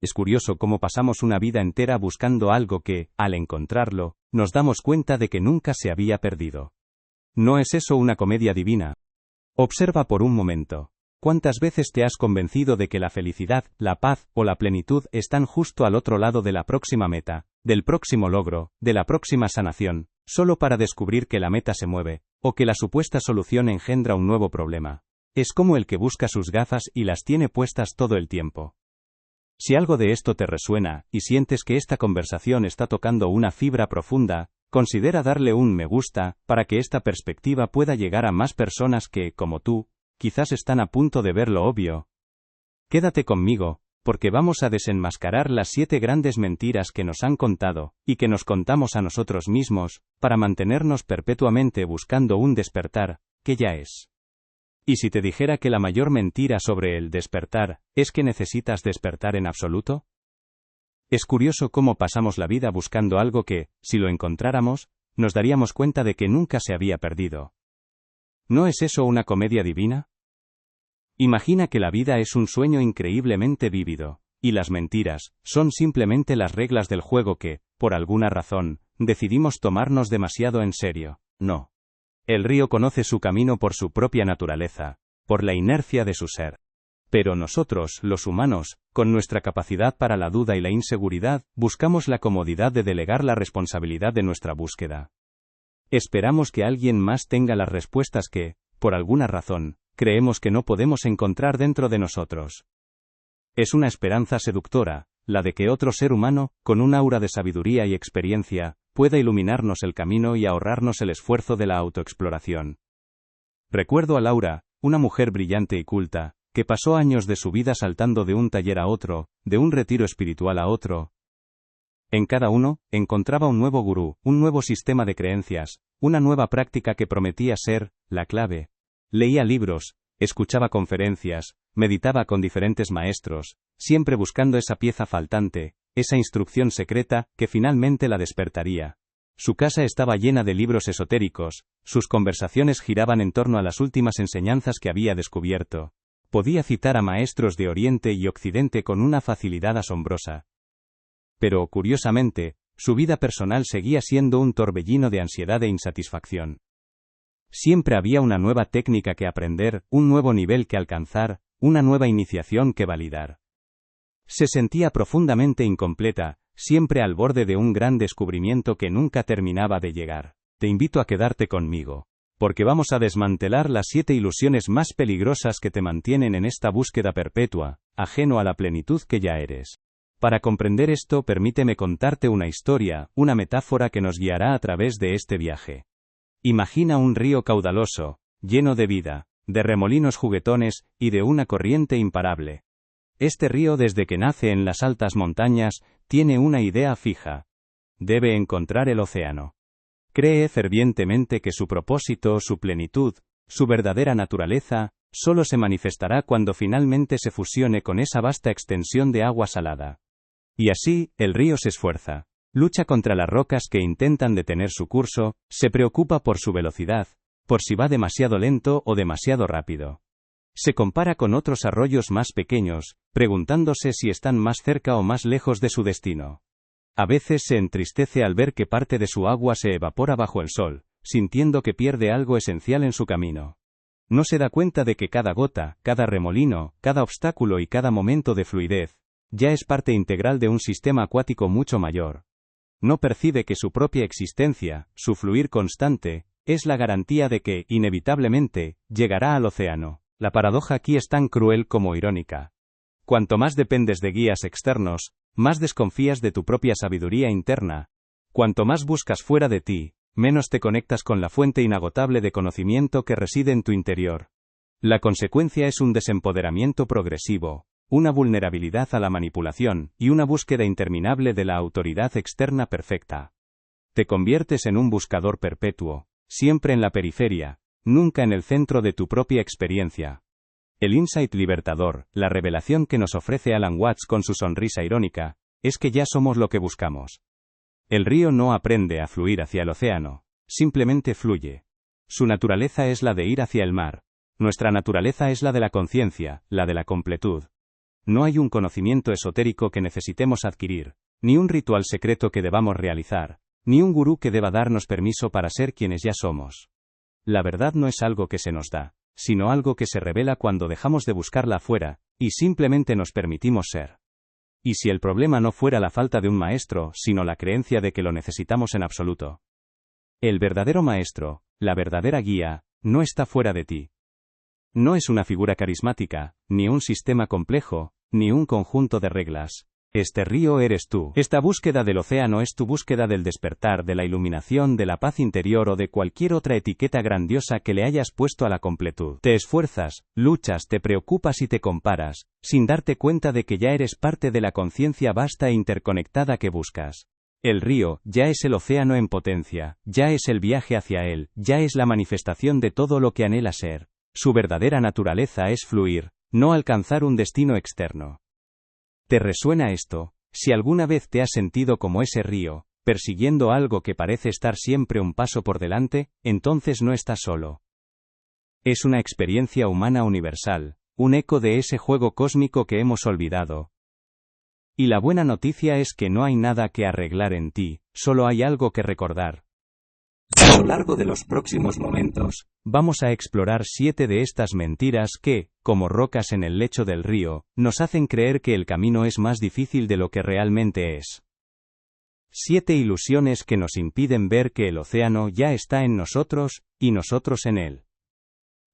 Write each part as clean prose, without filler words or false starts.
Es curioso cómo pasamos una vida entera buscando algo que, al encontrarlo, nos damos cuenta de que nunca se había perdido. ¿No es eso una comedia divina? Observa por un momento. ¿Cuántas veces te has convencido de que la felicidad, la paz o la plenitud están justo al otro lado de la próxima meta, del próximo logro, de la próxima sanación, solo para descubrir que la meta se mueve, o que la supuesta solución engendra un nuevo problema? Es como el que busca sus gafas y las tiene puestas todo el tiempo. Si algo de esto te resuena, y sientes que esta conversación está tocando una fibra profunda, considera darle un me gusta, para que esta perspectiva pueda llegar a más personas que, como tú, quizás están a punto de ver lo obvio. Quédate conmigo, porque vamos a desenmascarar las 7 grandes mentiras que nos han contado, y que nos contamos a nosotros mismos, para mantenernos perpetuamente buscando un despertar, que ya es. ¿Y si te dijera que la mayor mentira sobre el despertar, es que necesitas despertar en absoluto? Es curioso cómo pasamos la vida buscando algo que, si lo encontráramos, nos daríamos cuenta de que nunca se había perdido. ¿No es eso una comedia divina? Imagina que la vida es un sueño increíblemente vívido, y las mentiras son simplemente las reglas del juego que, por alguna razón, decidimos tomarnos demasiado en serio. No. El río conoce su camino por su propia naturaleza, por la inercia de su ser. Pero nosotros, los humanos, con nuestra capacidad para la duda y la inseguridad, buscamos la comodidad de delegar la responsabilidad de nuestra búsqueda. Esperamos que alguien más tenga las respuestas que, por alguna razón, creemos que no podemos encontrar dentro de nosotros. Es una esperanza seductora, la de que otro ser humano, con un aura de sabiduría y experiencia, pueda iluminarnos el camino y ahorrarnos el esfuerzo de la autoexploración. Recuerdo a Laura, una mujer brillante y culta, que pasó años de su vida saltando de un taller a otro, de un retiro espiritual a otro. En cada uno, encontraba un nuevo gurú, un nuevo sistema de creencias, una nueva práctica que prometía ser la clave. Leía libros, escuchaba conferencias, meditaba con diferentes maestros, siempre buscando esa pieza faltante, esa instrucción secreta, que finalmente la despertaría. Su casa estaba llena de libros esotéricos, sus conversaciones giraban en torno a las últimas enseñanzas que había descubierto. Podía citar a maestros de Oriente y Occidente con una facilidad asombrosa. Pero, curiosamente, su vida personal seguía siendo un torbellino de ansiedad e insatisfacción. Siempre había una nueva técnica que aprender, un nuevo nivel que alcanzar, una nueva iniciación que validar. Se sentía profundamente incompleta, siempre al borde de un gran descubrimiento que nunca terminaba de llegar. Te invito a quedarte conmigo, porque vamos a desmantelar las 7 ilusiones más peligrosas que te mantienen en esta búsqueda perpetua, ajeno a la plenitud que ya eres. Para comprender esto, permíteme contarte una historia, una metáfora que nos guiará a través de este viaje. Imagina un río caudaloso, lleno de vida, de remolinos juguetones, y de una corriente imparable. Este río, desde que nace en las altas montañas, tiene una idea fija. Debe encontrar el océano. Cree fervientemente que su propósito, su plenitud, su verdadera naturaleza, solo se manifestará cuando finalmente se fusione con esa vasta extensión de agua salada. Y así, el río se esfuerza. Lucha contra las rocas que intentan detener su curso, se preocupa por su velocidad, por si va demasiado lento o demasiado rápido. Se compara con otros arroyos más pequeños, preguntándose si están más cerca o más lejos de su destino. A veces se entristece al ver que parte de su agua se evapora bajo el sol, sintiendo que pierde algo esencial en su camino. No se da cuenta de que cada gota, cada remolino, cada obstáculo y cada momento de fluidez, ya es parte integral de un sistema acuático mucho mayor. No percibe que su propia existencia, su fluir constante, es la garantía de que, inevitablemente, llegará al océano. La paradoja aquí es tan cruel como irónica. Cuanto más dependes de guías externos, más desconfías de tu propia sabiduría interna. Cuanto más buscas fuera de ti, menos te conectas con la fuente inagotable de conocimiento que reside en tu interior. La consecuencia es un desempoderamiento progresivo, una vulnerabilidad a la manipulación y una búsqueda interminable de la autoridad externa perfecta. Te conviertes en un buscador perpetuo, siempre en la periferia, nunca en el centro de tu propia experiencia. El insight libertador, la revelación que nos ofrece Alan Watts con su sonrisa irónica, es que ya somos lo que buscamos. El río no aprende a fluir hacia el océano, simplemente fluye. Su naturaleza es la de ir hacia el mar. Nuestra naturaleza es la de la conciencia, la de la completud. No hay un conocimiento esotérico que necesitemos adquirir, ni un ritual secreto que debamos realizar, ni un gurú que deba darnos permiso para ser quienes ya somos. La verdad no es algo que se nos da, sino algo que se revela cuando dejamos de buscarla afuera, y simplemente nos permitimos ser. Y si el problema no fuera la falta de un maestro, sino la creencia de que lo necesitamos en absoluto. El verdadero maestro, la verdadera guía, no está fuera de ti. No es una figura carismática, ni un sistema complejo, ni un conjunto de reglas. Este río eres tú. Esta búsqueda del océano es tu búsqueda del despertar, de la iluminación, de la paz interior o de cualquier otra etiqueta grandiosa que le hayas puesto a la completud. Te esfuerzas, luchas, te preocupas y te comparas, sin darte cuenta de que ya eres parte de la conciencia vasta e interconectada que buscas. El río, ya es el océano en potencia, ya es el viaje hacia él, ya es la manifestación de todo lo que anhela ser. Su verdadera naturaleza es fluir, no alcanzar un destino externo. ¿Te resuena esto? Si alguna vez te has sentido como ese río, persiguiendo algo que parece estar siempre un paso por delante, entonces no estás solo. Es una experiencia humana universal, un eco de ese juego cósmico que hemos olvidado. Y la buena noticia es que no hay nada que arreglar en ti, solo hay algo que recordar. A lo largo de los próximos momentos, vamos a explorar 7 de estas mentiras que, como rocas en el lecho del río, nos hacen creer que el camino es más difícil de lo que realmente es. 7 ilusiones que nos impiden ver que el océano ya está en nosotros, y nosotros en él.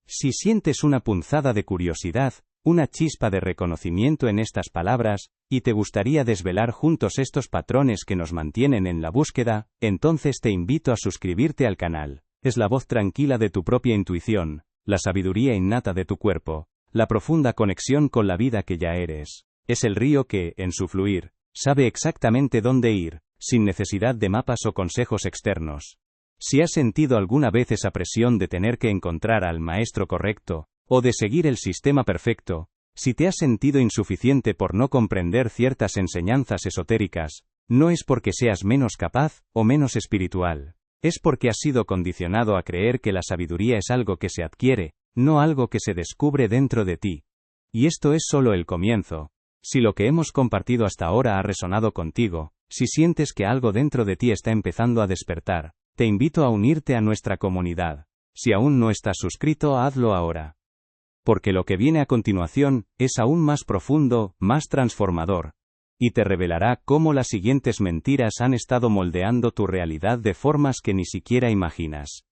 Si sientes una punzada de curiosidad, una chispa de reconocimiento en estas palabras, y te gustaría desvelar juntos estos patrones que nos mantienen en la búsqueda, entonces te invito a suscribirte al canal. Es la voz tranquila de tu propia intuición, la sabiduría innata de tu cuerpo, la profunda conexión con la vida que ya eres. Es el río que, en su fluir, sabe exactamente dónde ir, sin necesidad de mapas o consejos externos. Si has sentido alguna vez esa presión de tener que encontrar al maestro correcto, o de seguir el sistema perfecto, si te has sentido insuficiente por no comprender ciertas enseñanzas esotéricas, no es porque seas menos capaz o menos espiritual, es porque has sido condicionado a creer que la sabiduría es algo que se adquiere, no algo que se descubre dentro de ti. Y esto es solo el comienzo. Si lo que hemos compartido hasta ahora ha resonado contigo, si sientes que algo dentro de ti está empezando a despertar, te invito a unirte a nuestra comunidad. Si aún no estás suscrito, hazlo ahora. Porque lo que viene a continuación es aún más profundo, más transformador, y te revelará cómo las siguientes mentiras han estado moldeando tu realidad de formas que ni siquiera imaginas.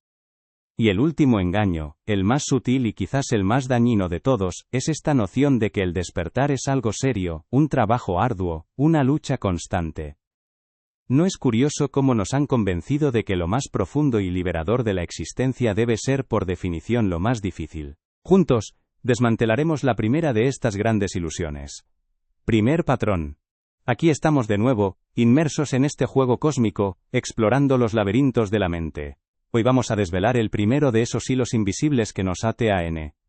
Y el último engaño, el más sutil y quizás el más dañino de todos, es esta noción de que el despertar es algo serio, un trabajo arduo, una lucha constante. ¿No es curioso cómo nos han convencido de que lo más profundo y liberador de la existencia debe ser por definición lo más difícil? Juntos, desmantelaremos la primera de estas grandes ilusiones. Primer patrón. Aquí estamos de nuevo, inmersos en este juego cósmico, explorando los laberintos de la mente. Hoy vamos a desvelar el primero de esos hilos invisibles que nos ate a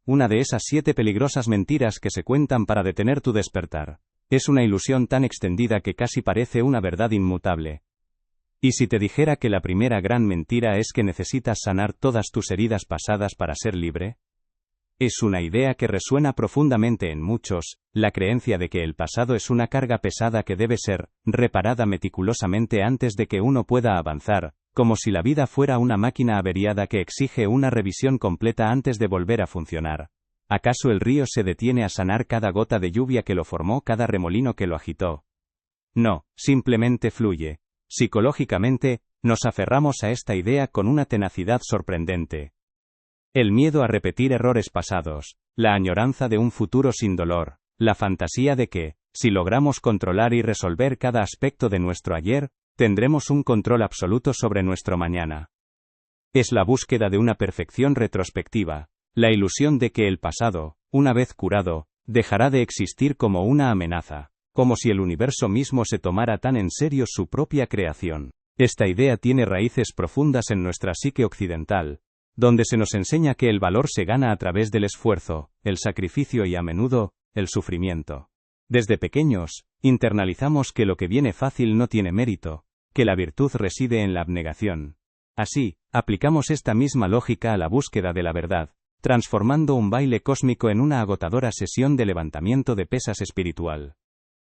una de esas 7 peligrosas mentiras que se cuentan para detener tu despertar. Es una ilusión tan extendida que casi parece una verdad inmutable. ¿Y si te dijera que la primera gran mentira es que necesitas sanar todas tus heridas pasadas para ser libre? Es una idea que resuena profundamente en muchos, la creencia de que el pasado es una carga pesada que debe ser reparada meticulosamente antes de que uno pueda avanzar, como si la vida fuera una máquina averiada que exige una revisión completa antes de volver a funcionar. ¿Acaso el río se detiene a sanar cada gota de lluvia que lo formó, cada remolino que lo agitó? No, simplemente fluye. Psicológicamente, nos aferramos a esta idea con una tenacidad sorprendente. El miedo a repetir errores pasados, la añoranza de un futuro sin dolor, la fantasía de que, si logramos controlar y resolver cada aspecto de nuestro ayer, tendremos un control absoluto sobre nuestro mañana. Es la búsqueda de una perfección retrospectiva, la ilusión de que el pasado, una vez curado, dejará de existir como una amenaza, como si el universo mismo se tomara tan en serio su propia creación. Esta idea tiene raíces profundas en nuestra psique occidental, donde se nos enseña que el valor se gana a través del esfuerzo, el sacrificio y a menudo, el sufrimiento. Desde pequeños, internalizamos que lo que viene fácil no tiene mérito, que la virtud reside en la abnegación. Así, aplicamos esta misma lógica a la búsqueda de la verdad, transformando un baile cósmico en una agotadora sesión de levantamiento de pesas espiritual.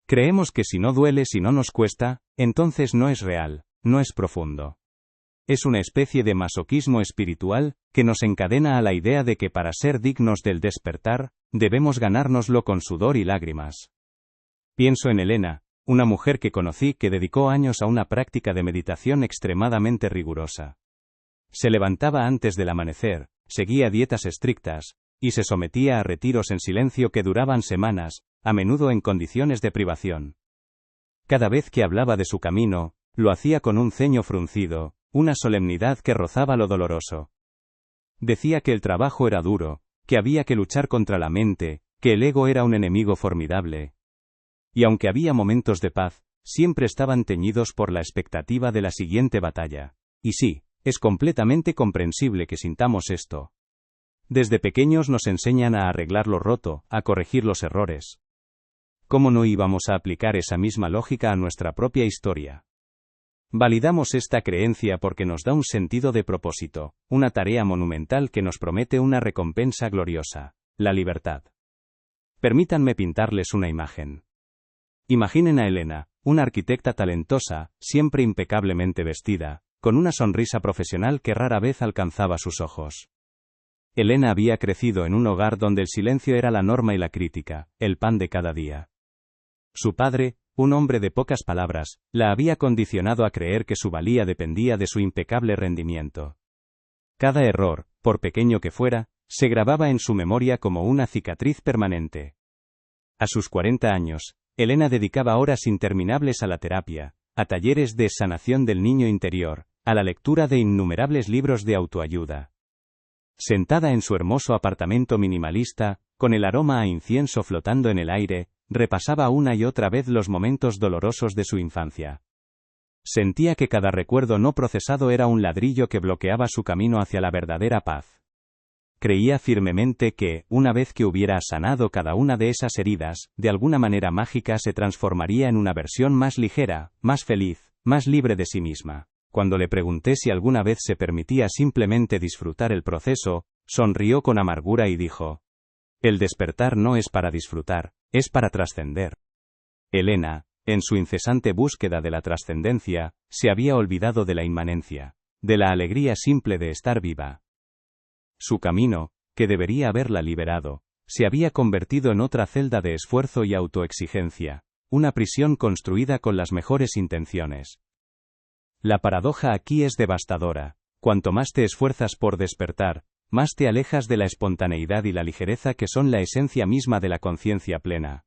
Creemos que si no duele, si no nos cuesta, entonces no es real, no es profundo. Es una especie de masoquismo espiritual, que nos encadena a la idea de que para ser dignos del despertar, debemos ganárnoslo con sudor y lágrimas. Pienso en Elena, una mujer que conocí que dedicó años a una práctica de meditación extremadamente rigurosa. Se levantaba antes del amanecer, seguía dietas estrictas, y se sometía a retiros en silencio que duraban semanas, a menudo en condiciones de privación. Cada vez que hablaba de su camino, lo hacía con un ceño fruncido, una solemnidad que rozaba lo doloroso. Decía que el trabajo era duro, que había que luchar contra la mente, que el ego era un enemigo formidable. Y aunque había momentos de paz, siempre estaban teñidos por la expectativa de la siguiente batalla. Y sí, es completamente comprensible que sintamos esto. Desde pequeños nos enseñan a arreglar lo roto, a corregir los errores. ¿Cómo no íbamos a aplicar esa misma lógica a nuestra propia historia? Validamos esta creencia porque nos da un sentido de propósito, una tarea monumental que nos promete una recompensa gloriosa, la libertad. Permítanme pintarles una imagen. Imaginen a Elena, una arquitecta talentosa, siempre impecablemente vestida, con una sonrisa profesional que rara vez alcanzaba sus ojos. Elena había crecido en un hogar donde el silencio era la norma y la crítica, el pan de cada día. Su padre, un hombre de pocas palabras, la había condicionado a creer que su valía dependía de su impecable rendimiento. Cada error, por pequeño que fuera, se grababa en su memoria como una cicatriz permanente. A sus 40 años, Elena dedicaba horas interminables a la terapia, a talleres de sanación del niño interior, a la lectura de innumerables libros de autoayuda. Sentada en su hermoso apartamento minimalista, con el aroma a incienso flotando en el aire, repasaba una y otra vez los momentos dolorosos de su infancia. Sentía que cada recuerdo no procesado era un ladrillo que bloqueaba su camino hacia la verdadera paz. Creía firmemente que, una vez que hubiera sanado cada una de esas heridas, de alguna manera mágica se transformaría en una versión más ligera, más feliz, más libre de sí misma. Cuando le pregunté si alguna vez se permitía simplemente disfrutar el proceso, sonrió con amargura y dijo: «El despertar no es para disfrutar, es para trascender». Elena, en su incesante búsqueda de la trascendencia, se había olvidado de la inmanencia, de la alegría simple de estar viva. Su camino, que debería haberla liberado, se había convertido en otra celda de esfuerzo y autoexigencia, una prisión construida con las mejores intenciones. La paradoja aquí es devastadora. Cuanto más te esfuerzas por despertar, más te alejas de la espontaneidad y la ligereza que son la esencia misma de la conciencia plena.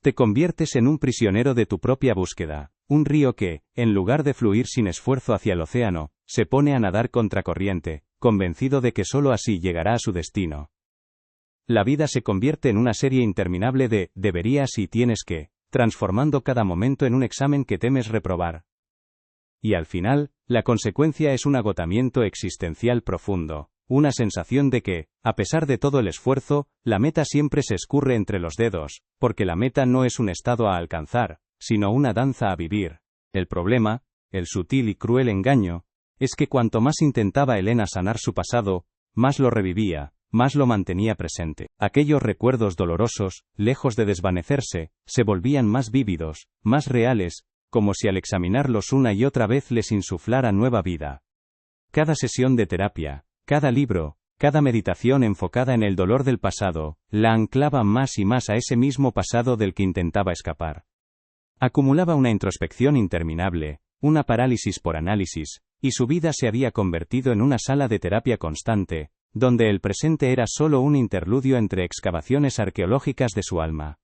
Te conviertes en un prisionero de tu propia búsqueda, un río que, en lugar de fluir sin esfuerzo hacia el océano, se pone a nadar contracorriente, convencido de que sólo así llegará a su destino. La vida se convierte en una serie interminable de deberías y tienes que, transformando cada momento en un examen que temes reprobar. Y al final, la consecuencia es un agotamiento existencial profundo, una sensación de que, a pesar de todo el esfuerzo, la meta siempre se escurre entre los dedos, porque la meta no es un estado a alcanzar, sino una danza a vivir. El problema, el sutil y cruel engaño, es que cuanto más intentaba Elena sanar su pasado, más lo revivía, más lo mantenía presente. Aquellos recuerdos dolorosos, lejos de desvanecerse, se volvían más vívidos, más reales, como si al examinarlos una y otra vez les insuflara nueva vida. Cada sesión de terapia, cada libro, cada meditación enfocada en el dolor del pasado, la anclaba más y más a ese mismo pasado del que intentaba escapar. Acumulaba una introspección interminable, una parálisis por análisis, y su vida se había convertido en una sala de terapia constante, donde el presente era solo un interludio entre excavaciones arqueológicas de su alma.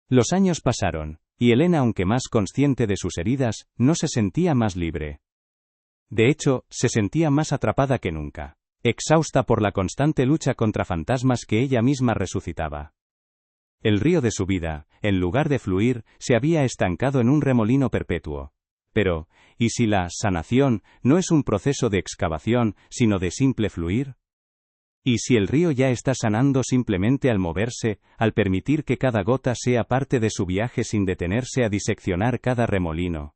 Los años pasaron, y Elena, aunque más consciente de sus heridas, no se sentía más libre. De hecho, se sentía más atrapada que nunca, exhausta por la constante lucha contra fantasmas que ella misma resucitaba. El río de su vida, en lugar de fluir, se había estancado en un remolino perpetuo. Pero, ¿y si la sanación no es un proceso de excavación, sino de simple fluir? ¿Y si el río ya está sanando simplemente al moverse, al permitir que cada gota sea parte de su viaje sin detenerse a diseccionar cada remolino?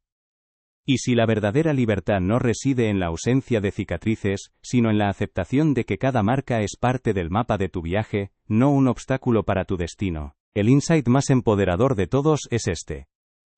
Y si la verdadera libertad no reside en la ausencia de cicatrices, sino en la aceptación de que cada marca es parte del mapa de tu viaje, no un obstáculo para tu destino. El insight más empoderador de todos es este.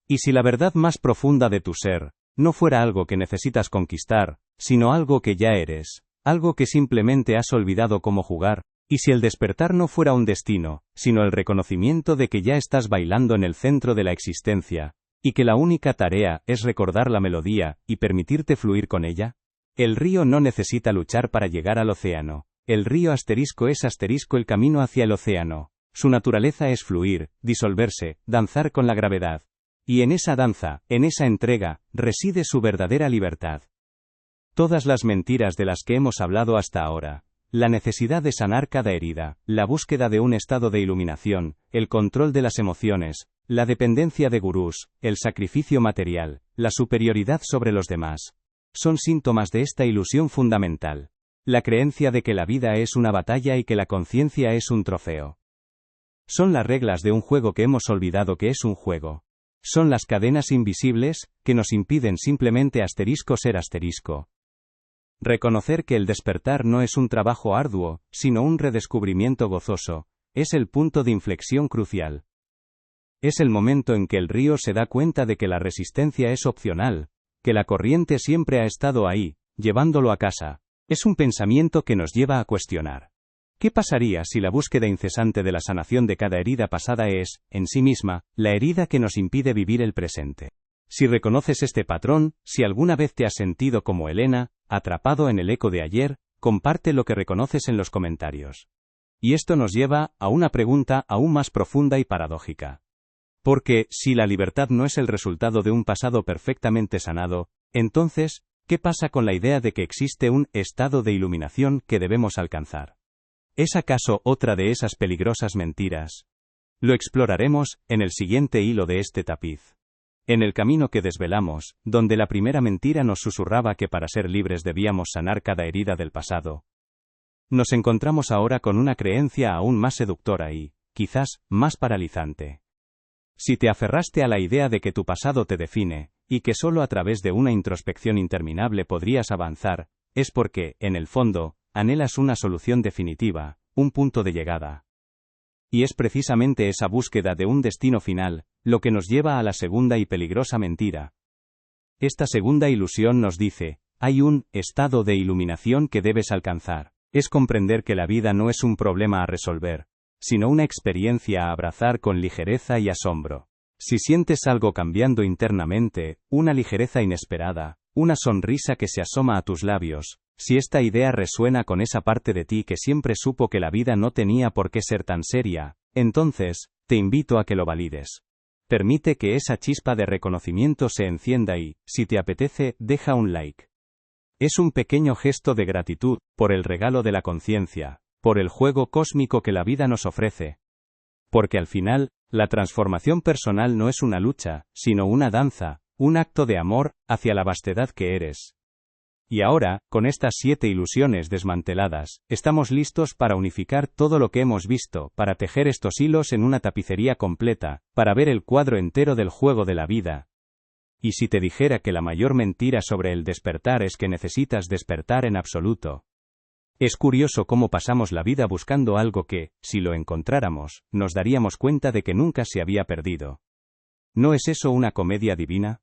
Y si la verdad más profunda de tu ser no fuera algo que necesitas conquistar, sino algo que ya eres, algo que simplemente has olvidado cómo jugar, y si el despertar no fuera un destino, sino el reconocimiento de que ya estás bailando en el centro de la existencia, y que la única tarea es recordar la melodía y permitirte fluir con ella. El río no necesita luchar para llegar al océano. El río asterisco es asterisco el camino hacia el océano. Su naturaleza es fluir, disolverse, danzar con la gravedad. Y en esa danza, en esa entrega, reside su verdadera libertad. Todas las mentiras de las que hemos hablado hasta ahora, la necesidad de sanar cada herida, la búsqueda de un estado de iluminación, el control de las emociones, la dependencia de gurús, el sacrificio material, la superioridad sobre los demás, son síntomas de esta ilusión fundamental, la creencia de que la vida es una batalla y que la conciencia es un trofeo. Son las reglas de un juego que hemos olvidado que es un juego. Son las cadenas invisibles, que nos impiden simplemente ser asterisco. Reconocer que el despertar no es un trabajo arduo, sino un redescubrimiento gozoso, es el punto de inflexión crucial. Es el momento en que el río se da cuenta de que la resistencia es opcional, que la corriente siempre ha estado ahí, llevándolo a casa. Es un pensamiento que nos lleva a cuestionar. ¿Qué pasaría si la búsqueda incesante de la sanación de cada herida pasada es, en sí misma, la herida que nos impide vivir el presente? Si reconoces este patrón, si alguna vez te has sentido como Elena, atrapado en el eco de ayer, comparte lo que reconoces en los comentarios. Y esto nos lleva a una pregunta aún más profunda y paradójica. Porque, si la libertad no es el resultado de un pasado perfectamente sanado, entonces, ¿qué pasa con la idea de que existe un estado de iluminación que debemos alcanzar? ¿Es acaso otra de esas peligrosas mentiras? Lo exploraremos en el siguiente hilo de este tapiz. En el camino que desvelamos, donde la primera mentira nos susurraba que para ser libres debíamos sanar cada herida del pasado, nos encontramos ahora con una creencia aún más seductora y, quizás, más paralizante. Si te aferraste a la idea de que tu pasado te define, y que solo a través de una introspección interminable podrías avanzar, es porque, en el fondo, anhelas una solución definitiva, un punto de llegada. Y es precisamente esa búsqueda de un destino final, lo que nos lleva a la segunda y peligrosa mentira. Esta segunda ilusión nos dice, hay un estado de iluminación que debes alcanzar. Es comprender que la vida no es un problema a resolver, sino una experiencia a abrazar con ligereza y asombro. Si sientes algo cambiando internamente, una ligereza inesperada, una sonrisa que se asoma a tus labios, si esta idea resuena con esa parte de ti que siempre supo que la vida no tenía por qué ser tan seria, entonces, te invito a que lo valides. Permite que esa chispa de reconocimiento se encienda y, si te apetece, deja un like. Es un pequeño gesto de gratitud, por el regalo de la conciencia, por el juego cósmico que la vida nos ofrece. Porque al final, la transformación personal no es una lucha, sino una danza, un acto de amor, hacia la vastedad que eres. Y ahora, con estas 7 ilusiones desmanteladas, estamos listos para unificar todo lo que hemos visto, para tejer estos hilos en una tapicería completa, para ver el cuadro entero del juego de la vida. Y si te dijera que la mayor mentira sobre el despertar es que necesitas despertar en absoluto. Es curioso cómo pasamos la vida buscando algo que, si lo encontráramos, nos daríamos cuenta de que nunca se había perdido. ¿No es eso una comedia divina?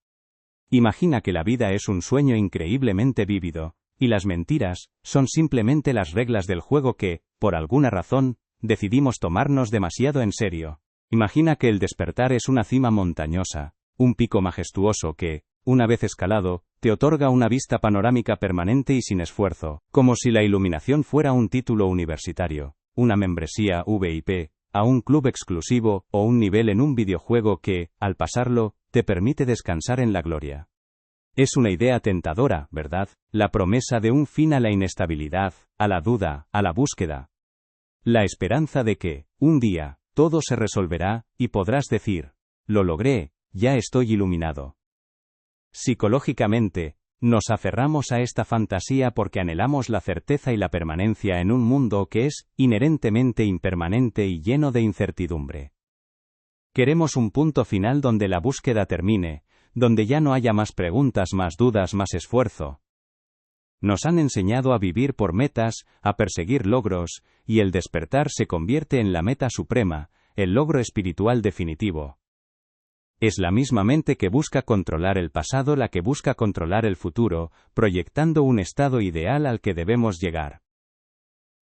Imagina que la vida es un sueño increíblemente vívido, y las mentiras son simplemente las reglas del juego que, por alguna razón, decidimos tomarnos demasiado en serio. Imagina que el despertar es una cima montañosa, un pico majestuoso que, una vez escalado, te otorga una vista panorámica permanente y sin esfuerzo, como si la iluminación fuera un título universitario, una membresía VIP, a un club exclusivo o un nivel en un videojuego que, al pasarlo, te permite descansar en la gloria. Es una idea tentadora, ¿verdad? La promesa de un fin a la inestabilidad, a la duda, a la búsqueda. La esperanza de que, un día, todo se resolverá, y podrás decir, lo logré, ya estoy iluminado. Psicológicamente, nos aferramos a esta fantasía porque anhelamos la certeza y la permanencia en un mundo que es, inherentemente impermanente y lleno de incertidumbre. Queremos un punto final donde la búsqueda termine, donde ya no haya más preguntas, más dudas, más esfuerzo. Nos han enseñado a vivir por metas, a perseguir logros, y el despertar se convierte en la meta suprema, el logro espiritual definitivo. Es la misma mente que busca controlar el pasado la que busca controlar el futuro, proyectando un estado ideal al que debemos llegar.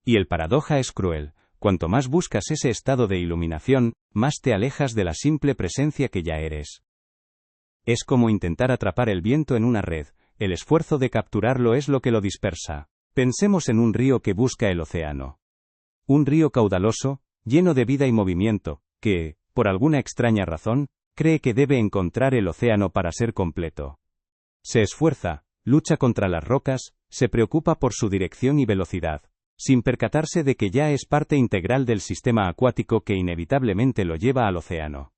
Y el paradoja es cruel. Cuanto más buscas ese estado de iluminación, más te alejas de la simple presencia que ya eres. Es como intentar atrapar el viento en una red, el esfuerzo de capturarlo es lo que lo dispersa. Pensemos en un río que busca el océano. Un río caudaloso, lleno de vida y movimiento, que, por alguna extraña razón, cree que debe encontrar el océano para ser completo. Se esfuerza, lucha contra las rocas, se preocupa por su dirección y velocidad, sin percatarse de que ya es parte integral del sistema acuático que inevitablemente lo lleva al océano.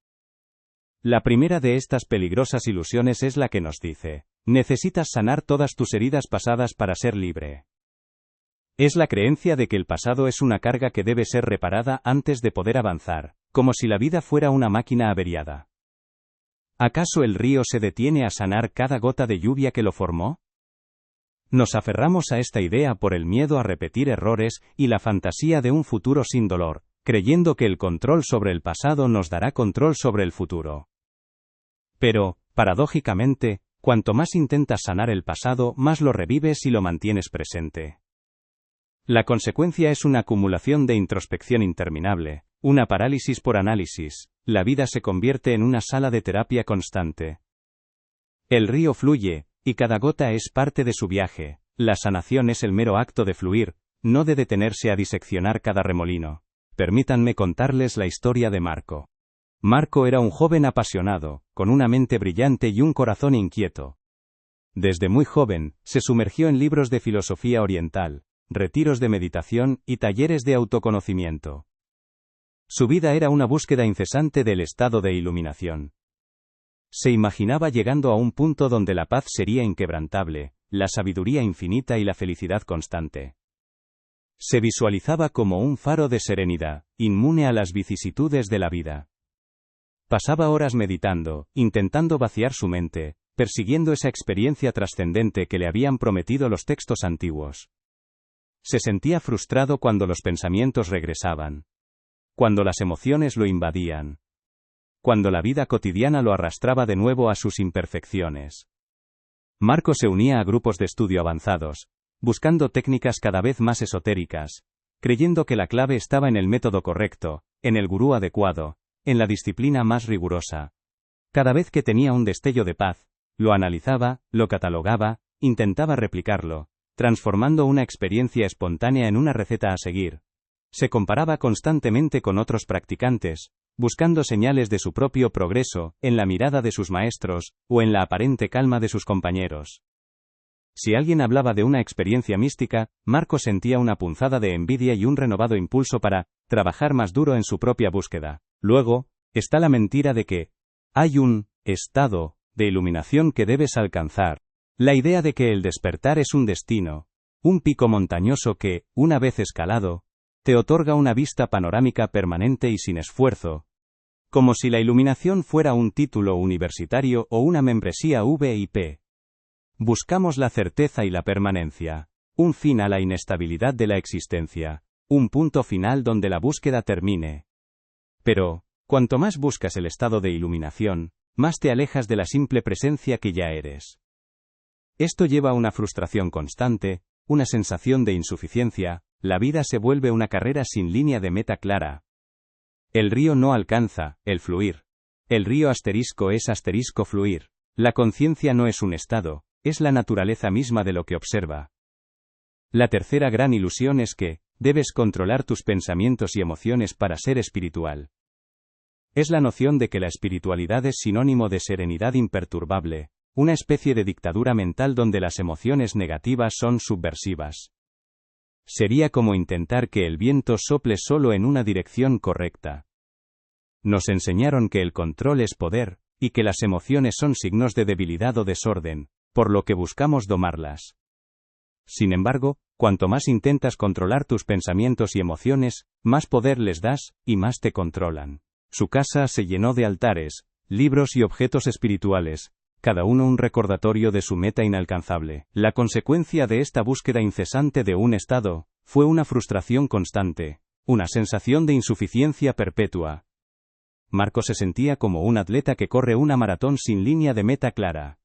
La primera de estas peligrosas ilusiones es la que nos dice: necesitas sanar todas tus heridas pasadas para ser libre. Es la creencia de que el pasado es una carga que debe ser reparada antes de poder avanzar, como si la vida fuera una máquina averiada. ¿Acaso el río se detiene a sanar cada gota de lluvia que lo formó? Nos aferramos a esta idea por el miedo a repetir errores y la fantasía de un futuro sin dolor, creyendo que el control sobre el pasado nos dará control sobre el futuro. Pero, paradójicamente, cuanto más intentas sanar el pasado, más lo revives y lo mantienes presente. La consecuencia es una acumulación de introspección interminable, una parálisis por análisis. La vida se convierte en una sala de terapia constante. El río fluye, y cada gota es parte de su viaje. La sanación es el mero acto de fluir, no de detenerse a diseccionar cada remolino. Permítanme contarles la historia de Marco. Marco era un joven apasionado, con una mente brillante y un corazón inquieto. Desde muy joven, se sumergió en libros de filosofía oriental, retiros de meditación y talleres de autoconocimiento. Su vida era una búsqueda incesante del estado de iluminación. Se imaginaba llegando a un punto donde la paz sería inquebrantable, la sabiduría infinita y la felicidad constante. Se visualizaba como un faro de serenidad, inmune a las vicisitudes de la vida. Pasaba horas meditando, intentando vaciar su mente, persiguiendo esa experiencia trascendente que le habían prometido los textos antiguos. Se sentía frustrado cuando los pensamientos regresaban. Cuando las emociones lo invadían. Cuando la vida cotidiana lo arrastraba de nuevo a sus imperfecciones. Marco se unía a grupos de estudio avanzados, buscando técnicas cada vez más esotéricas, creyendo que la clave estaba en el método correcto, en el gurú adecuado, en la disciplina más rigurosa. Cada vez que tenía un destello de paz, lo analizaba, lo catalogaba, intentaba replicarlo, transformando una experiencia espontánea en una receta a seguir. Se comparaba constantemente con otros practicantes, buscando señales de su propio progreso, en la mirada de sus maestros, o en la aparente calma de sus compañeros. Si alguien hablaba de una experiencia mística, Marco sentía una punzada de envidia y un renovado impulso para trabajar más duro en su propia búsqueda. Luego, está la mentira de que hay un estado de iluminación que debes alcanzar. La idea de que el despertar es un destino, un pico montañoso que, una vez escalado, te otorga una vista panorámica permanente y sin esfuerzo, como si la iluminación fuera un título universitario o una membresía VIP. Buscamos la certeza y la permanencia, un fin a la inestabilidad de la existencia, un punto final donde la búsqueda termine. Pero, cuanto más buscas el estado de iluminación, más te alejas de la simple presencia que ya eres. Esto lleva a una frustración constante, una sensación de insuficiencia. La vida se vuelve una carrera sin línea de meta clara. El río no alcanza el fluir. El río asterisco es asterisco fluir. La conciencia no es un estado, es la naturaleza misma de lo que observa. La tercera gran ilusión es que debes controlar tus pensamientos y emociones para ser espiritual. Es la noción de que la espiritualidad es sinónimo de serenidad imperturbable, una especie de dictadura mental donde las emociones negativas son subversivas. Sería como intentar que el viento sople solo en una dirección correcta. Nos enseñaron que el control es poder, y que las emociones son signos de debilidad o desorden, por lo que buscamos domarlas. Sin embargo, cuanto más intentas controlar tus pensamientos y emociones, más poder les das, y más te controlan. Su casa se llenó de altares, libros y objetos espirituales, cada uno un recordatorio de su meta inalcanzable. La consecuencia de esta búsqueda incesante de un estado fue una frustración constante, una sensación de insuficiencia perpetua. Marco se sentía como un atleta que corre una maratón sin línea de meta clara.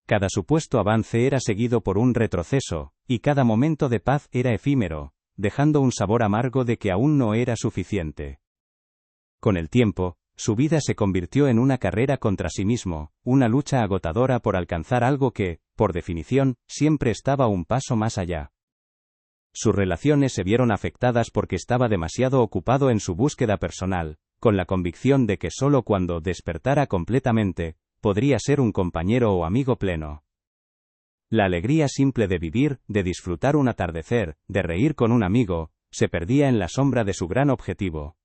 Cada supuesto avance era seguido por un retroceso, y cada momento de paz era efímero, dejando un sabor amargo de que aún no era suficiente. Con el tiempo, su vida se convirtió en una carrera contra sí mismo, una lucha agotadora por alcanzar algo que, por definición, siempre estaba un paso más allá. Sus relaciones se vieron afectadas porque estaba demasiado ocupado en su búsqueda personal, con la convicción de que solo cuando despertara completamente, podría ser un compañero o amigo pleno. La alegría simple de vivir, de disfrutar un atardecer, de reír con un amigo, se perdía en la sombra de su gran objetivo.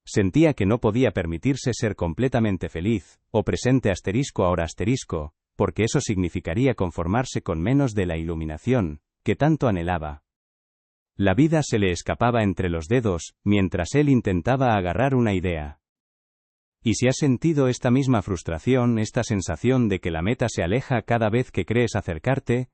Sentía que no podía permitirse ser completamente feliz, o presente ahora asterisco, porque eso significaría conformarse con menos de la iluminación que tanto anhelaba. La vida se le escapaba entre los dedos, mientras él intentaba agarrar una idea. ¿Y si has sentido esta misma frustración, esta sensación de que la meta se aleja cada vez que crees acercarte?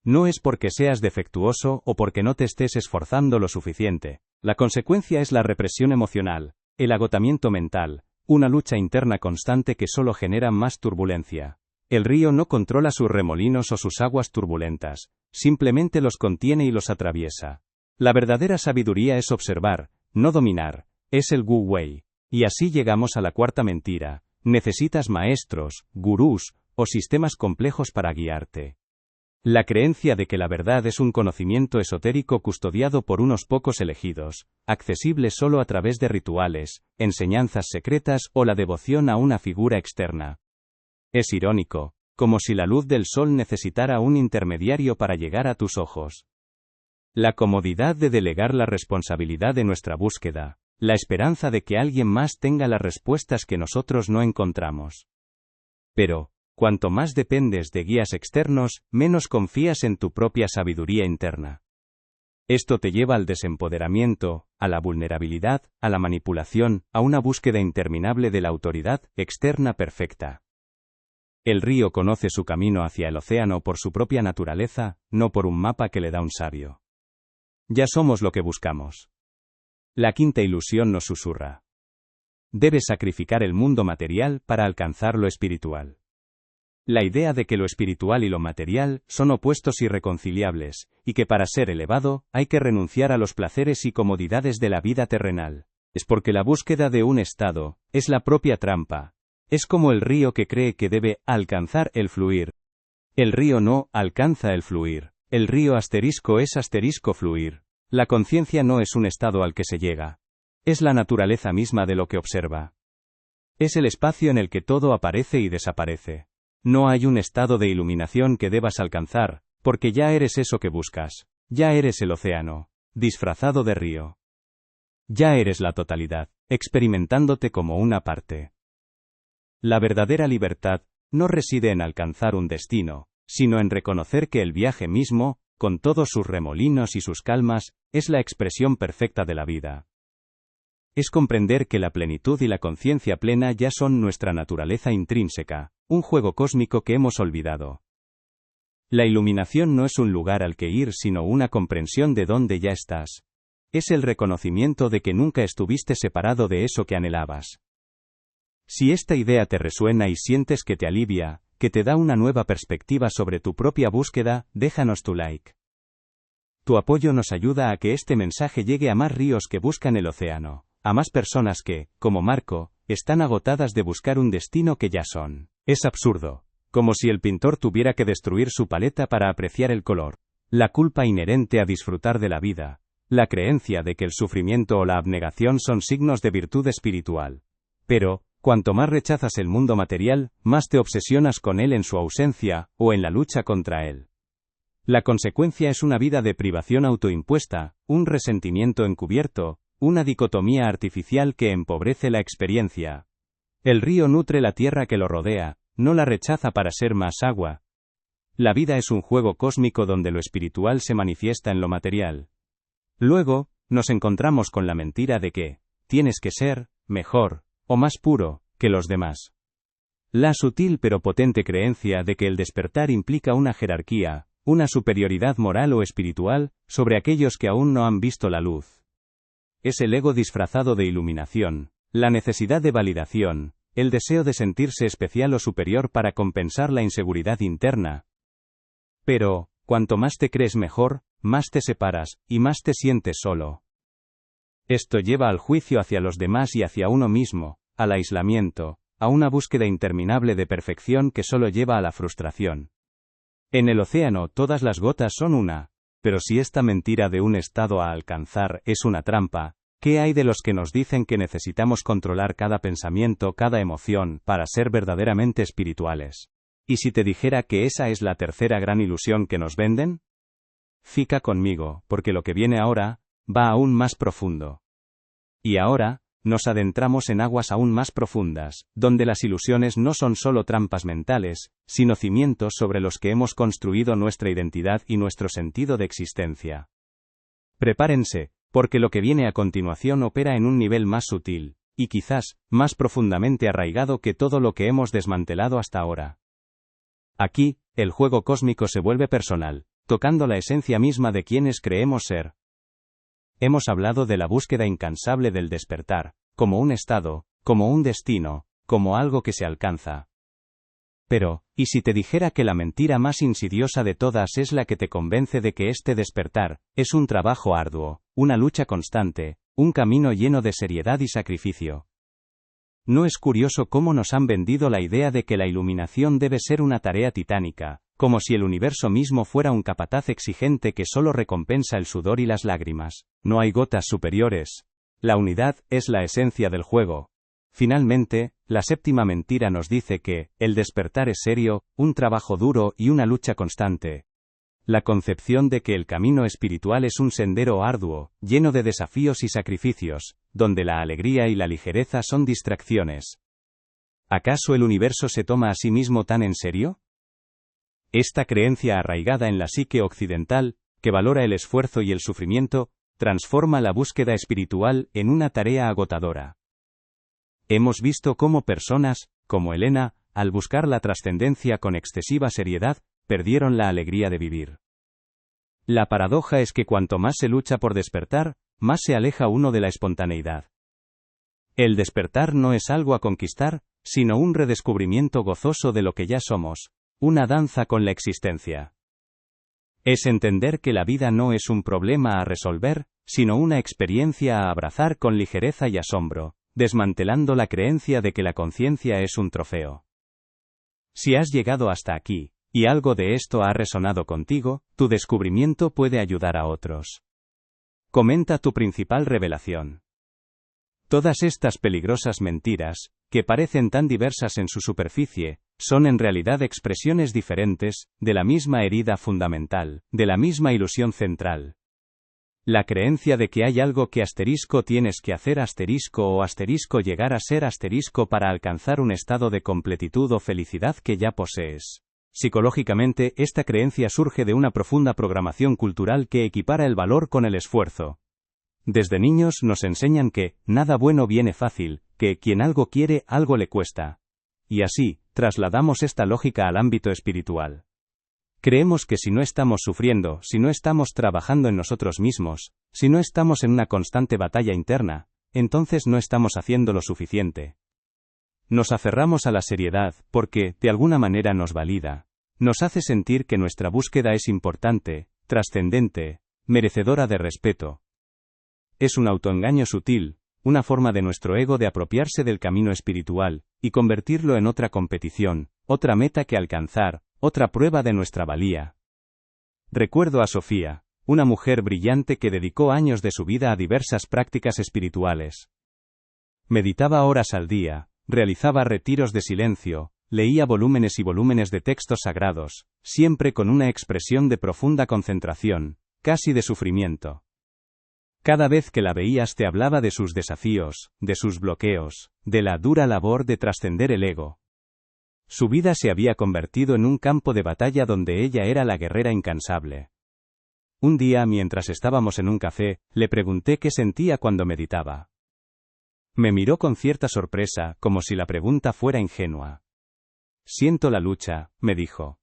No es porque seas defectuoso o porque no te estés esforzando lo suficiente. La consecuencia es la represión emocional, el agotamiento mental, una lucha interna constante que solo genera más turbulencia. El río no controla sus remolinos o sus aguas turbulentas, simplemente los contiene y los atraviesa. La verdadera sabiduría es observar, no dominar, es el Wu Wei. Y así llegamos a la cuarta mentira: necesitas maestros, gurús, o sistemas complejos para guiarte. La creencia de que la verdad es un conocimiento esotérico custodiado por unos pocos elegidos, accesible solo a través de rituales, enseñanzas secretas o la devoción a una figura externa. Es irónico, como si la luz del sol necesitara un intermediario para llegar a tus ojos. La comodidad de delegar la responsabilidad de nuestra búsqueda, la esperanza de que alguien más tenga las respuestas que nosotros no encontramos. Pero, cuanto más dependes de guías externos, menos confías en tu propia sabiduría interna. Esto te lleva al desempoderamiento, a la vulnerabilidad, a la manipulación, a una búsqueda interminable de la autoridad externa perfecta. El río conoce su camino hacia el océano por su propia naturaleza, no por un mapa que le da un sabio. Ya somos lo que buscamos. La quinta ilusión nos susurra: debes sacrificar el mundo material para alcanzar lo espiritual. La idea de que lo espiritual y lo material son opuestos irreconciliables, y que para ser elevado hay que renunciar a los placeres y comodidades de la vida terrenal. Es porque la búsqueda de un estado es la propia trampa. Es como el río que cree que debe alcanzar el fluir. El río no alcanza el fluir. El río es fluir. La conciencia no es un estado al que se llega. Es la naturaleza misma de lo que observa. Es el espacio en el que todo aparece y desaparece. No hay un estado de iluminación que debas alcanzar, porque ya eres eso que buscas. Ya eres el océano, disfrazado de río. Ya eres la totalidad, experimentándote como una parte. La verdadera libertad no reside en alcanzar un destino, sino en reconocer que el viaje mismo, con todos sus remolinos y sus calmas, es la expresión perfecta de la vida. Es comprender que la plenitud y la conciencia plena ya son nuestra naturaleza intrínseca, un juego cósmico que hemos olvidado. La iluminación no es un lugar al que ir, sino una comprensión de dónde ya estás. Es el reconocimiento de que nunca estuviste separado de eso que anhelabas. Si esta idea te resuena y sientes que te alivia, que te da una nueva perspectiva sobre tu propia búsqueda, déjanos tu like. Tu apoyo nos ayuda a que este mensaje llegue a más ríos que buscan el océano, a más personas que, como Marco, están agotadas de buscar un destino que ya son. Es absurdo, como si el pintor tuviera que destruir su paleta para apreciar el color. La culpa inherente a disfrutar de la vida, la creencia de que el sufrimiento o la abnegación son signos de virtud espiritual. Pero, cuanto más rechazas el mundo material, más te obsesionas con él en su ausencia, o en la lucha contra él. La consecuencia es una vida de privación autoimpuesta, un resentimiento encubierto, una dicotomía artificial que empobrece la experiencia. El río nutre la tierra que lo rodea, no la rechaza para ser más agua. La vida es un juego cósmico donde lo espiritual se manifiesta en lo material. Luego, nos encontramos con la mentira de que tienes que ser mejor o más puro que los demás. La sutil pero potente creencia de que el despertar implica una jerarquía, una superioridad moral o espiritual, sobre aquellos que aún no han visto la luz. Es el ego disfrazado de iluminación, la necesidad de validación, el deseo de sentirse especial o superior para compensar la inseguridad interna. Pero, cuanto más te crees mejor, más te separas, y más te sientes solo. Esto lleva al juicio hacia los demás y hacia uno mismo, al aislamiento, a una búsqueda interminable de perfección que solo lleva a la frustración. En el océano todas las gotas son una, pero si esta mentira de un estado a alcanzar es una trampa, ¿qué hay de los que nos dicen que necesitamos controlar cada pensamiento, cada emoción, para ser verdaderamente espirituales? ¿Y si te dijera que esa es la tercera gran ilusión que nos venden? Fica conmigo, porque lo que viene ahora, va aún más profundo. Y ahora, nos adentramos en aguas aún más profundas, donde las ilusiones no son solo trampas mentales, sino cimientos sobre los que hemos construido nuestra identidad y nuestro sentido de existencia. Prepárense, porque lo que viene a continuación opera en un nivel más sutil, y quizás, más profundamente arraigado que todo lo que hemos desmantelado hasta ahora. Aquí, el juego cósmico se vuelve personal, tocando la esencia misma de quienes creemos ser. Hemos hablado de la búsqueda incansable del despertar, como un estado, como un destino, como algo que se alcanza. Pero, ¿y si te dijera que la mentira más insidiosa de todas es la que te convence de que este despertar es un trabajo arduo, una lucha constante, un camino lleno de seriedad y sacrificio? ¿No es curioso cómo nos han vendido la idea de que la iluminación debe ser una tarea titánica, como si el universo mismo fuera un capataz exigente que solo recompensa el sudor y las lágrimas? No hay gotas superiores. La unidad es la esencia del juego. Finalmente, la séptima mentira nos dice que el despertar es serio, un trabajo duro y una lucha constante. La concepción de que el camino espiritual es un sendero arduo, lleno de desafíos y sacrificios, donde la alegría y la ligereza son distracciones. ¿Acaso el universo se toma a sí mismo tan en serio? Esta creencia arraigada en la psique occidental, que valora el esfuerzo y el sufrimiento, transforma la búsqueda espiritual en una tarea agotadora. Hemos visto cómo personas, como Elena, al buscar la trascendencia con excesiva seriedad, perdieron la alegría de vivir. La paradoja es que cuanto más se lucha por despertar, más se aleja uno de la espontaneidad. El despertar no es algo a conquistar, sino un redescubrimiento gozoso de lo que ya somos, una danza con la existencia. Es entender que la vida no es un problema a resolver, sino una experiencia a abrazar con ligereza y asombro, desmantelando la creencia de que la conciencia es un trofeo. Si has llegado hasta aquí, y algo de esto ha resonado contigo, tu descubrimiento puede ayudar a otros. Comenta tu principal revelación. Todas estas peligrosas mentiras, que parecen tan diversas en su superficie, son en realidad expresiones diferentes, de la misma herida fundamental, de la misma ilusión central. La creencia de que hay algo que tienes que hacer o llegar a ser para alcanzar un estado de completitud o felicidad que ya posees. Psicológicamente, esta creencia surge de una profunda programación cultural que equipara el valor con el esfuerzo. Desde niños nos enseñan que nada bueno viene fácil, que quien algo quiere, algo le cuesta. Y así, trasladamos esta lógica al ámbito espiritual. Creemos que si no estamos sufriendo, si no estamos trabajando en nosotros mismos, si no estamos en una constante batalla interna, entonces no estamos haciendo lo suficiente. Nos aferramos a la seriedad porque, de alguna manera nos valida. Nos hace sentir que nuestra búsqueda es importante, trascendente, merecedora de respeto. Es un autoengaño sutil, una forma de nuestro ego de apropiarse del camino espiritual, y convertirlo en otra competición, otra meta que alcanzar, otra prueba de nuestra valía. Recuerdo a Sofía, una mujer brillante que dedicó años de su vida a diversas prácticas espirituales. Meditaba horas al día, realizaba retiros de silencio, leía volúmenes y volúmenes de textos sagrados, siempre con una expresión de profunda concentración, casi de sufrimiento. Cada vez que la veías te hablaba de sus desafíos, de sus bloqueos, de la dura labor de trascender el ego. Su vida se había convertido en un campo de batalla donde ella era la guerrera incansable. Un día, mientras estábamos en un café, le pregunté qué sentía cuando meditaba. Me miró con cierta sorpresa, como si la pregunta fuera ingenua. Siento la lucha, me dijo.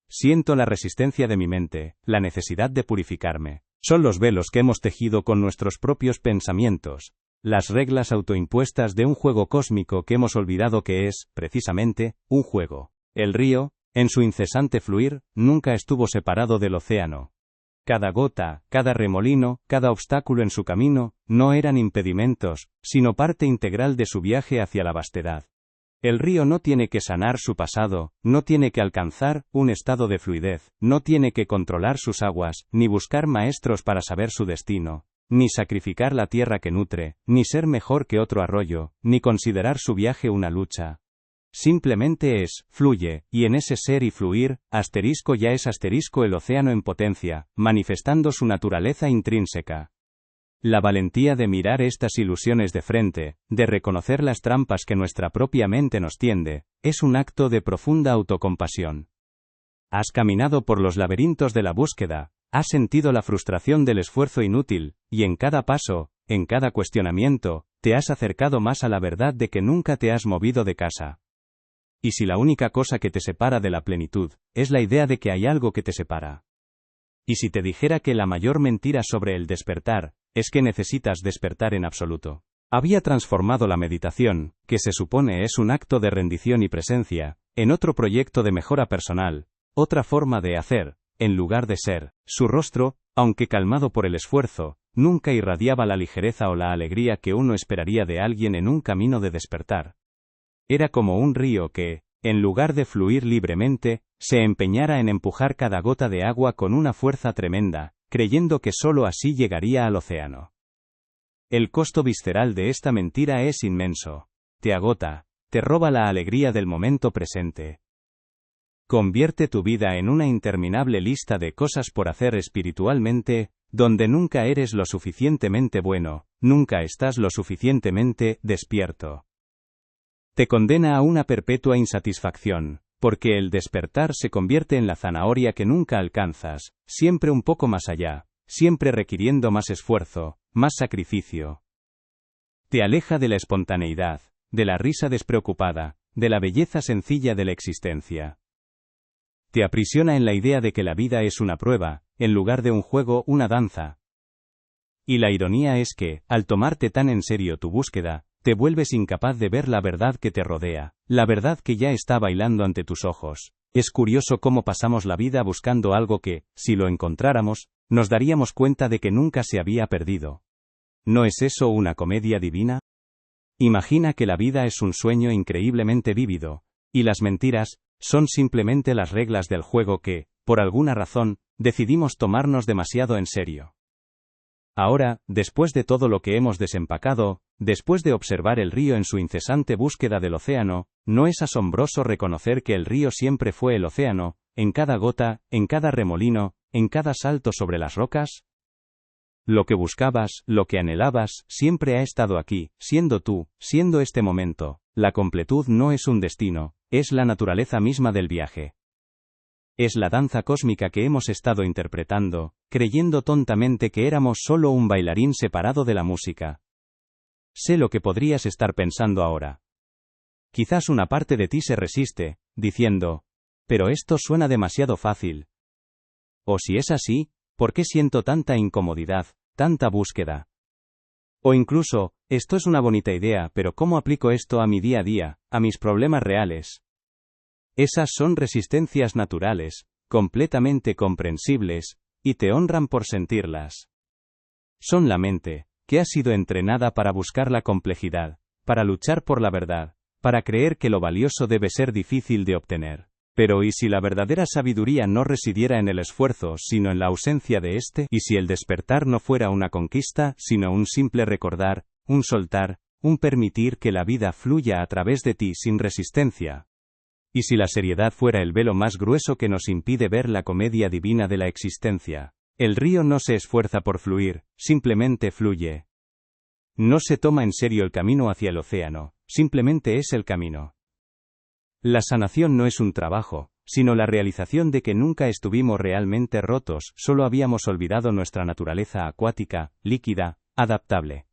Siento la resistencia de mi mente, la necesidad de purificarme. Son los velos que hemos tejido con nuestros propios pensamientos, las reglas autoimpuestas de un juego cósmico que hemos olvidado que es, precisamente, un juego. El río, en su incesante fluir, nunca estuvo separado del océano. Cada gota, cada remolino, cada obstáculo en su camino, no eran impedimentos, sino parte integral de su viaje hacia la vastedad. El río no tiene que sanar su pasado, no tiene que alcanzar un estado de fluidez, no tiene que controlar sus aguas, ni buscar maestros para saber su destino, ni sacrificar la tierra que nutre, ni ser mejor que otro arroyo, ni considerar su viaje una lucha. Simplemente es, fluye, y en ese ser y fluir, ya es el océano en potencia, manifestando su naturaleza intrínseca. La valentía de mirar estas ilusiones de frente, de reconocer las trampas que nuestra propia mente nos tiende, es un acto de profunda autocompasión. Has caminado por los laberintos de la búsqueda, has sentido la frustración del esfuerzo inútil, y en cada paso, en cada cuestionamiento, te has acercado más a la verdad de que nunca te has movido de casa. ¿Y si la única cosa que te separa de la plenitud, es la idea de que hay algo que te separa? ¿Y si te dijera que la mayor mentira sobre el despertar, es que necesitas despertar en absoluto? Había transformado la meditación, que se supone es un acto de rendición y presencia, en otro proyecto de mejora personal, otra forma de hacer, en lugar de ser. Su rostro, aunque calmado por el esfuerzo, nunca irradiaba la ligereza o la alegría que uno esperaría de alguien en un camino de despertar. Era como un río que, en lugar de fluir libremente, se empeñara en empujar cada gota de agua con una fuerza tremenda, creyendo que sólo así llegaría al océano. El costo visceral de esta mentira es inmenso. Te agota, te roba la alegría del momento presente. Convierte tu vida en una interminable lista de cosas por hacer espiritualmente, donde nunca eres lo suficientemente bueno, nunca estás lo suficientemente despierto. Te condena a una perpetua insatisfacción, porque el despertar se convierte en la zanahoria que nunca alcanzas, siempre un poco más allá, siempre requiriendo más esfuerzo, más sacrificio. Te aleja de la espontaneidad, de la risa despreocupada, de la belleza sencilla de la existencia. Te aprisiona en la idea de que la vida es una prueba, en lugar de un juego, una danza. Y la ironía es que, al tomarte tan en serio tu búsqueda, te vuelves incapaz de ver la verdad que te rodea, la verdad que ya está bailando ante tus ojos. Es curioso cómo pasamos la vida buscando algo que, si lo encontráramos, nos daríamos cuenta de que nunca se había perdido. ¿No es eso una comedia divina? Imagina que la vida es un sueño increíblemente vívido, y las mentiras son simplemente las reglas del juego que, por alguna razón, decidimos tomarnos demasiado en serio. Ahora, después de todo lo que hemos desempacado, después de observar el río en su incesante búsqueda del océano, ¿no es asombroso reconocer que el río siempre fue el océano, en cada gota, en cada remolino, en cada salto sobre las rocas? Lo que buscabas, lo que anhelabas, siempre ha estado aquí, siendo tú, siendo este momento. La completud no es un destino, es la naturaleza misma del viaje. Es la danza cósmica que hemos estado interpretando, creyendo tontamente que éramos solo un bailarín separado de la música. Sé lo que podrías estar pensando ahora. Quizás una parte de ti se resiste, diciendo, pero esto suena demasiado fácil. O si es así, ¿por qué siento tanta incomodidad, tanta búsqueda? O incluso, esto es una bonita idea, pero ¿cómo aplico esto a mi día a día, a mis problemas reales? Esas son resistencias naturales, completamente comprensibles, y te honran por sentirlas. Son la mente, que ha sido entrenada para buscar la complejidad, para luchar por la verdad, para creer que lo valioso debe ser difícil de obtener. Pero ¿y si la verdadera sabiduría no residiera en el esfuerzo, sino en la ausencia de éste? ¿Y si el despertar no fuera una conquista, sino un simple recordar, un soltar, un permitir que la vida fluya a través de ti sin resistencia? ¿Y si la seriedad fuera el velo más grueso que nos impide ver la comedia divina de la existencia? El río no se esfuerza por fluir, simplemente fluye. No se toma en serio el camino hacia el océano, simplemente es el camino. La sanación no es un trabajo, sino la realización de que nunca estuvimos realmente rotos, solo habíamos olvidado nuestra naturaleza acuática, líquida, adaptable.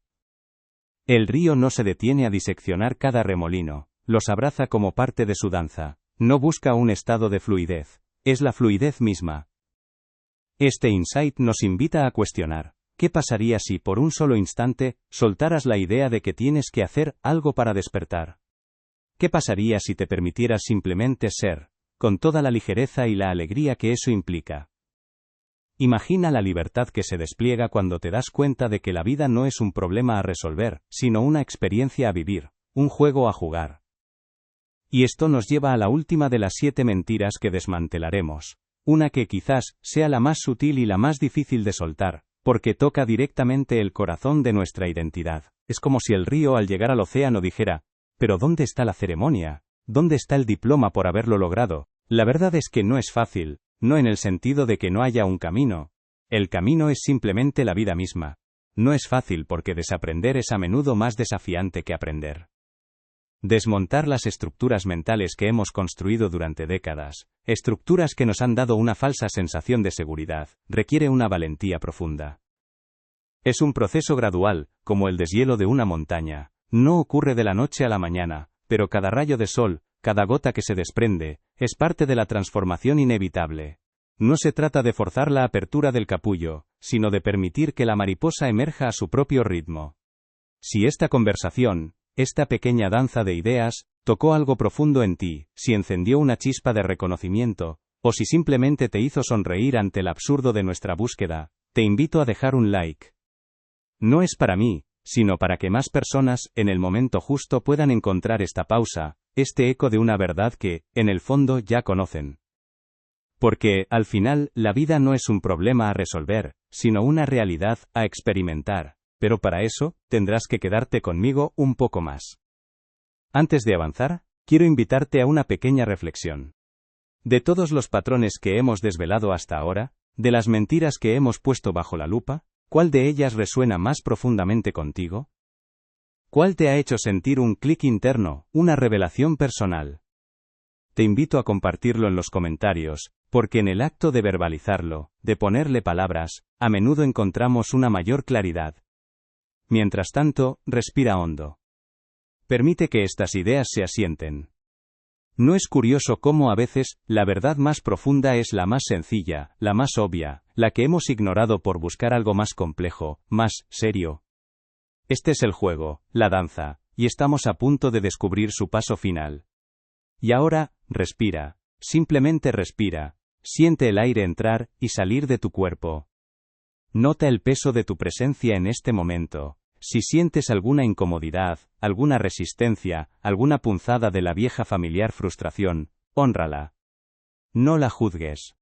El río no se detiene a diseccionar cada remolino, los abraza como parte de su danza, No busca un estado de fluidez, es la fluidez misma. Este insight nos invita a cuestionar, ¿qué pasaría si por un solo instante soltaras la idea de que tienes que hacer algo para despertar? ¿Qué pasaría si te permitieras simplemente ser, con toda la ligereza y la alegría que eso implica? Imagina la libertad que se despliega cuando te das cuenta de que la vida no es un problema a resolver, sino una experiencia a vivir, un juego a jugar. Y esto nos lleva a la última de las 7 mentiras que desmantelaremos, una que quizás sea la más sutil y la más difícil de soltar, porque toca directamente el corazón de nuestra identidad. Es como si el río al llegar al océano dijera, ¿pero dónde está la ceremonia? ¿Dónde está el diploma por haberlo logrado? La verdad es que no es fácil, no en el sentido de que no haya un camino. El camino es simplemente la vida misma. No es fácil porque desaprender es a menudo más desafiante que aprender. Desmontar las estructuras mentales que hemos construido durante décadas, estructuras que nos han dado una falsa sensación de seguridad, requiere una valentía profunda. Es un proceso gradual, como el deshielo de una montaña. No ocurre de la noche a la mañana, pero cada rayo de sol, cada gota que se desprende, es parte de la transformación inevitable. No se trata de forzar la apertura del capullo, sino de permitir que la mariposa emerja a su propio ritmo. Si esta conversación, esta pequeña danza de ideas, tocó algo profundo en ti, si encendió una chispa de reconocimiento, o si simplemente te hizo sonreír ante el absurdo de nuestra búsqueda, te invito a dejar un like. No es para mí, sino para que más personas, en el momento justo, puedan encontrar esta pausa, este eco de una verdad que, en el fondo, ya conocen. Porque, al final, la vida no es un problema a resolver, sino una realidad a experimentar. Pero para eso, tendrás que quedarte conmigo un poco más. Antes de avanzar, quiero invitarte a una pequeña reflexión. De todos los patrones que hemos desvelado hasta ahora, de las mentiras que hemos puesto bajo la lupa, ¿cuál de ellas resuena más profundamente contigo? ¿Cuál te ha hecho sentir un clic interno, una revelación personal? Te invito a compartirlo en los comentarios, porque en el acto de verbalizarlo, de ponerle palabras, a menudo encontramos una mayor claridad. Mientras tanto, respira hondo. Permite que estas ideas se asienten. ¿No es curioso cómo a veces, la verdad más profunda es la más sencilla, la más obvia, la que hemos ignorado por buscar algo más complejo, más serio? Este es el juego, la danza, y estamos a punto de descubrir su paso final. Y ahora, respira, simplemente respira, siente el aire entrar y salir de tu cuerpo. Nota el peso de tu presencia en este momento. Si sientes alguna incomodidad, alguna resistencia, alguna punzada de la vieja familiar frustración, hónrala. No la juzgues.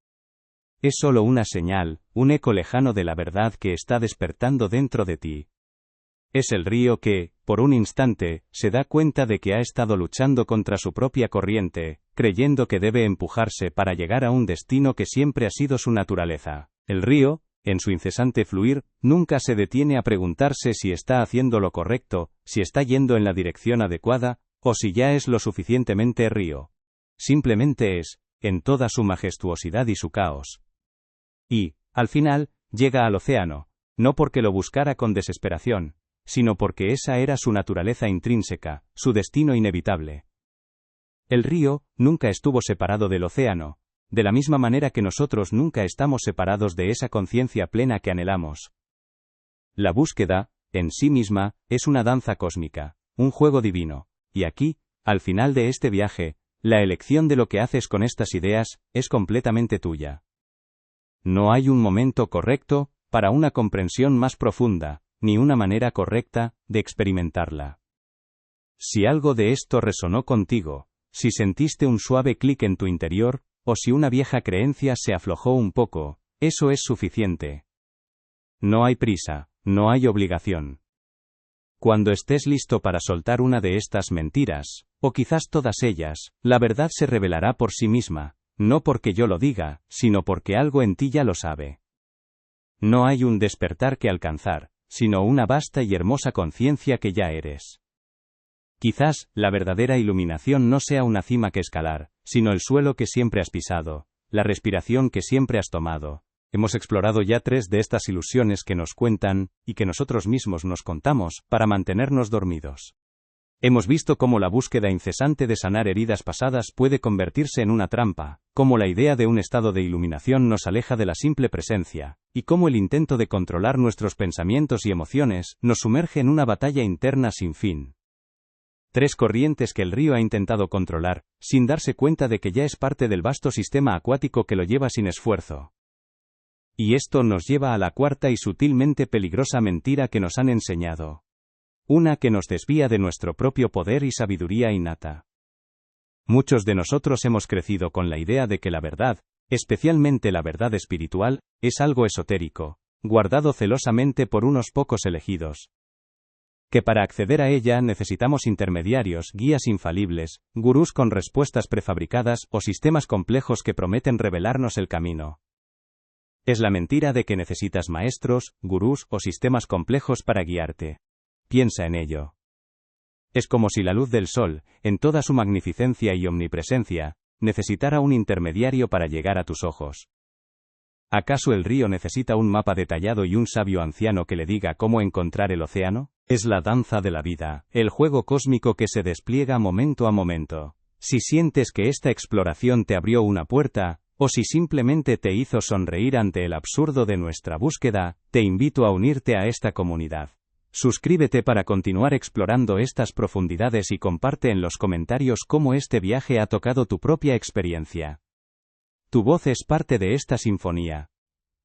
Es solo una señal, un eco lejano de la verdad que está despertando dentro de ti. Es el río que, por un instante, se da cuenta de que ha estado luchando contra su propia corriente, creyendo que debe empujarse para llegar a un destino que siempre ha sido su naturaleza. El río, en su incesante fluir, nunca se detiene a preguntarse si está haciendo lo correcto, si está yendo en la dirección adecuada, o si ya es lo suficientemente río. Simplemente es, en toda su majestuosidad y su caos. Y, al final, llega al océano, no porque lo buscara con desesperación, sino porque esa era su naturaleza intrínseca, su destino inevitable. El río nunca estuvo separado del océano, de la misma manera que nosotros nunca estamos separados de esa conciencia plena que anhelamos. La búsqueda, en sí misma, es una danza cósmica, un juego divino, y aquí, al final de este viaje, la elección de lo que haces con estas ideas, es completamente tuya. No hay un momento correcto, para una comprensión más profunda, ni una manera correcta, de experimentarla. Si algo de esto resonó contigo, si sentiste un suave clic en tu interior, o si una vieja creencia se aflojó un poco, eso es suficiente. No hay prisa, no hay obligación. Cuando estés listo para soltar una de estas mentiras, o quizás todas ellas, la verdad se revelará por sí misma, no porque yo lo diga, sino porque algo en ti ya lo sabe. No hay un despertar que alcanzar, sino una vasta y hermosa conciencia que ya eres. Quizás, la verdadera iluminación no sea una cima que escalar, sino el suelo que siempre has pisado, la respiración que siempre has tomado. Hemos explorado ya 3 de estas ilusiones que nos cuentan, y que nosotros mismos nos contamos, para mantenernos dormidos. Hemos visto cómo la búsqueda incesante de sanar heridas pasadas puede convertirse en una trampa, cómo la idea de un estado de iluminación nos aleja de la simple presencia, y cómo el intento de controlar nuestros pensamientos y emociones nos sumerge en una batalla interna sin fin. 3 corrientes que el río ha intentado controlar, sin darse cuenta de que ya es parte del vasto sistema acuático que lo lleva sin esfuerzo. Y esto nos lleva a la cuarta y sutilmente peligrosa mentira que nos han enseñado. Una que nos desvía de nuestro propio poder y sabiduría innata. Muchos de nosotros hemos crecido con la idea de que la verdad, especialmente la verdad espiritual, es algo esotérico, guardado celosamente por unos pocos elegidos. Que para acceder a ella necesitamos intermediarios, guías infalibles, gurús con respuestas prefabricadas o sistemas complejos que prometen revelarnos el camino. Es la mentira de que necesitas maestros, gurús o sistemas complejos para guiarte. Piensa en ello. Es como si la luz del sol, en toda su magnificencia y omnipresencia, necesitara un intermediario para llegar a tus ojos. ¿Acaso el río necesita un mapa detallado y un sabio anciano que le diga cómo encontrar el océano? Es la danza de la vida, el juego cósmico que se despliega momento a momento. Si sientes que esta exploración te abrió una puerta, o si simplemente te hizo sonreír ante el absurdo de nuestra búsqueda, te invito a unirte a esta comunidad. Suscríbete para continuar explorando estas profundidades y comparte en los comentarios cómo este viaje ha tocado tu propia experiencia. Tu voz es parte de esta sinfonía.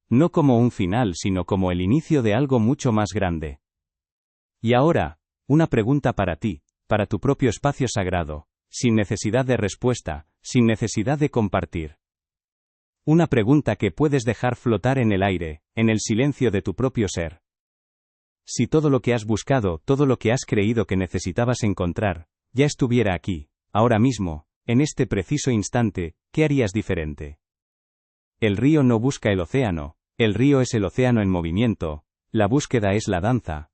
No como un final, sino como el inicio de algo mucho más grande. Y ahora, una pregunta para ti, para tu propio espacio sagrado, sin necesidad de respuesta, sin necesidad de compartir. Una pregunta que puedes dejar flotar en el aire, en el silencio de tu propio ser. Si todo lo que has buscado, todo lo que has creído que necesitabas encontrar, ya estuviera aquí, ahora mismo, en este preciso instante, ¿qué harías diferente? El río no busca el océano, el río es el océano en movimiento, la búsqueda es la danza,